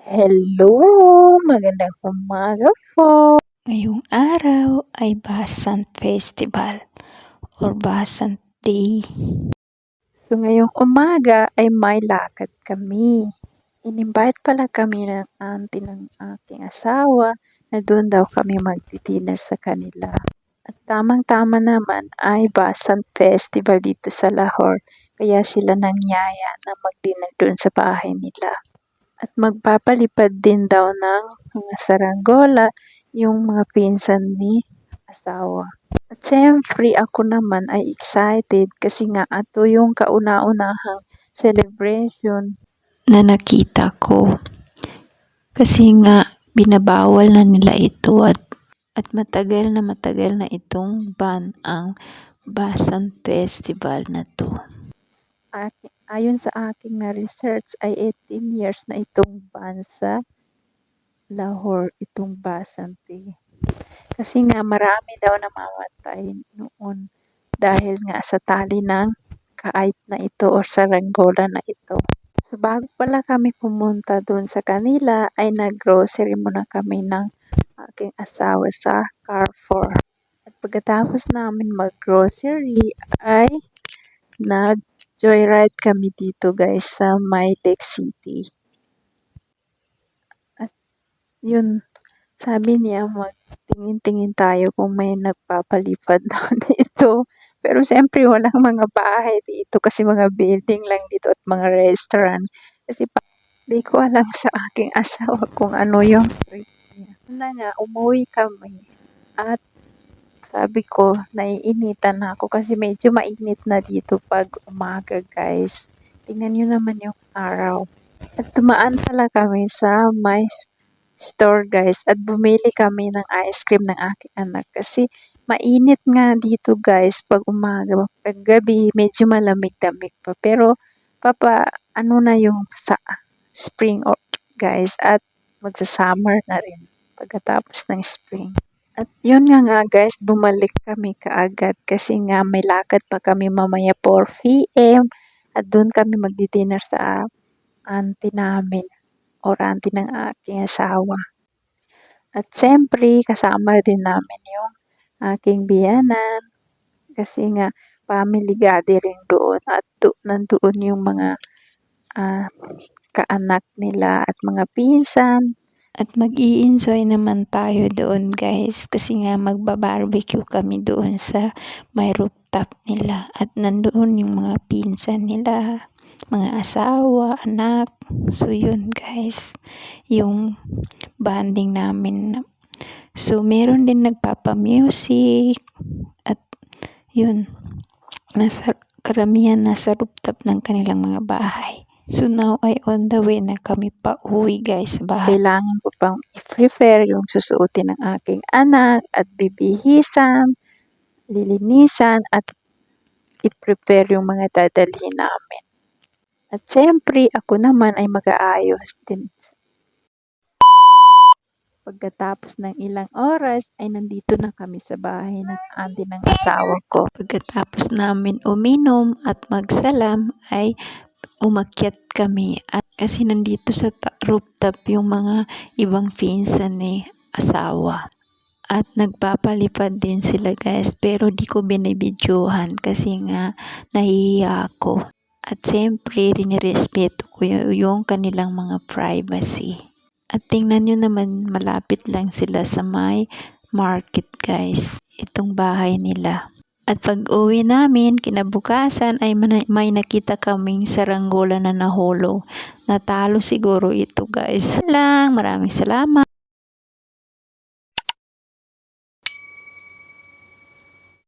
Hello! Magandang umaga po! Ngayong araw ay Basan Festival or Basan Day. So ngayong umaga ay may lakad kami. In-invite pala kami ng auntie ng aking asawa na doon daw kami magdi-dinner sa kanila. At tamang-tama naman ay Basan Festival dito sa Lahore. Kaya sila nangyaya na mag-dinner doon sa bahay nila. At magpapalipad din daw ng mga saranggola yung mga pinsan ni asawa. At siyempre ako naman ay excited kasi nga ato yung kauna-unahang celebration Na nakita ko kasi nga binabawal na nila ito at matagal na itong ban ang Basan Festival na to. Ayon sa aking na research ay 18 years na itong ban sa Lahore, itong Basanti. Kasi nga marami daw namamatay noon dahil nga sa tali ng kait na ito o saranggola na ito. So bago pala kami pumunta doon sa kanila ay nag-grocery muna kami ng aking asawa sa Carrefour. At pagkatapos namin mag-grocery ay nag-joyride kami dito guys sa May Lake City. At yun, sabi niya magtingin-tingin tayo kung may nagpapalipad daw dito. Pero siyempre walang mga bahay dito kasi mga building lang dito at mga restaurant. Kasi di ko alam sa aking asawa kung ano yung trip niya. Na nga, umuwi kami at sabi ko, naiinitan na ako kasi medyo mainit na dito pag umaga guys. Tingnan nyo naman yung araw. At tumaan pala kami sa may store guys at bumili kami ng ice cream ng aking anak kasi mainit nga dito guys pag umaga. Pag gabi medyo malamig-lamig pa pero ano na yung sa spring or guys at magsa-summer na rin pagkatapos ng spring. At yun nga guys, bumalik kami kaagad kasi nga may lakad pa kami mamaya 4 p.m. at doon kami magdi-dinner sa auntie namin or auntie ng aking asawa. At siyempre, kasama din namin yung aking biyanan kasi nga family gathering doon at nandoon yung mga kaanak nila at mga pinsan. At mag-i-enjoy naman tayo doon guys kasi nga magba-barbecue kami doon sa may rooftop nila at nandoon yung mga pinsan nila, mga asawa, anak. So yun guys, yung bonding namin. So meron din nagpapa-music at yun, karamihan nasa rooftop ng kanilang mga bahay. So now ay on the way na kami pa uwi guys sa bahay. Kailangan ko pang i-prepare yung susuotin ng aking anak at bibihisan, lilinisan at i-prepare yung mga dadalhin namin. At siyempre ako naman ay mag-aayos din. Pagkatapos ng ilang oras ay nandito na kami sa bahay ng auntie ng asawa ko. Pagkatapos namin uminom at magsalam ay umakyat kami at kasi nandito sa rooftop yung mga ibang pinsan ni asawa. At nagpapalipad din sila guys pero di ko binibidyohan kasi nga nahihiya ako. At siyempre rinirespeto ko yung kanilang mga privacy. At tingnan nyo naman malapit lang sila sa may market guys. Itong bahay nila. At pag uwi namin, kinabukasan ay may nakita kaming saranggola na nahulog. Natalo siguro ito guys. Maraming salamat.